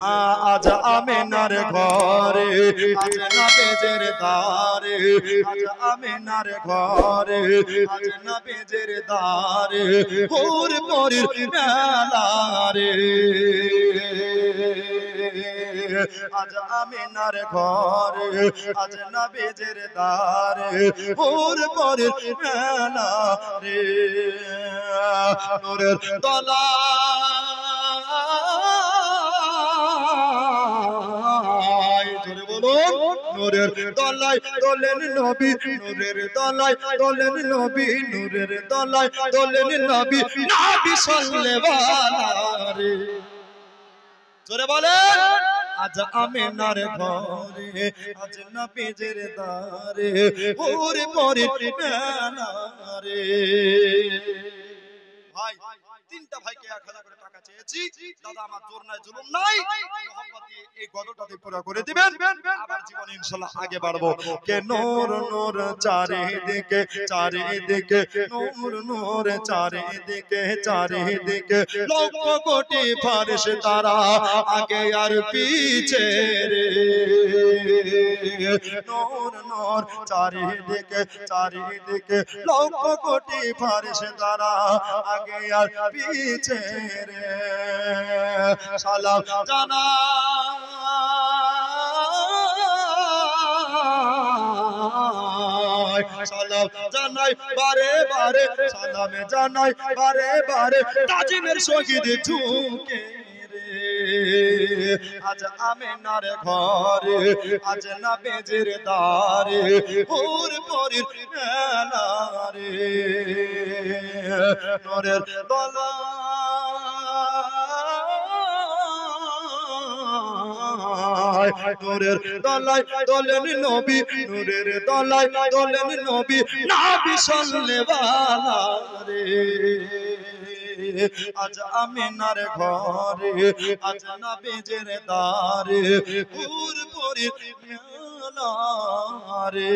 আজ আমেনার ঘরে আজ নবীজের দ্বারে আজ আমেনার ঘরে আজ নবীজের দ্বারে হুর পরির মেলা রে আজ আমেনার ঘরে আজ নবীজের দ্বারে হুর পরির মেলা রে নূরের তলা নূরের তলায় তোলেন নবী নূরের তলায় তোলেন নবী নূরের তলায় তোলেন নবী নবী সাল্লাল্লাহু রে জোরে বলেন আজ আমেনার ঘরে আজ নবীজের দ্বারে ওরে পরে মেলা রে ভাই তিনটা ভাইকে 1000 করে টাকা চেয়েছি দাদা আমার জোর নাই জুলুম নাই মোহাম্মত দিয়ে এই গদটাতে পুরো করে দিবেন আবার জীবনে ইনশাআল্লাহ আগে বাড়বো কে নূর নূর চারিদিকে চারিদিকে নূর নূর চারিদিকে লক্ষ কোটি ফেরেশতারা আগে আর পিছে রে নূর নূর চারিদিকে লক্ষ কোটি ফেরেশতারা আগে আর পিছে রে সালাম জানাই বারে বারে সালামে জানাই বারে বারে তাজিমের শহীদ ঝুঁকে আজ আমেনার ঘরে আজ নবীজের দ্বারে হুর পরির মেলা রে নূরের তলায় নূরের তলায় তোলেন নবী নূরের তলায় তোলেন নবী নবী সাল্লাল্লাহু রে আজ আমেনার ঘরে আজ নবীজের দ্বারে হুর পরির মেলা রে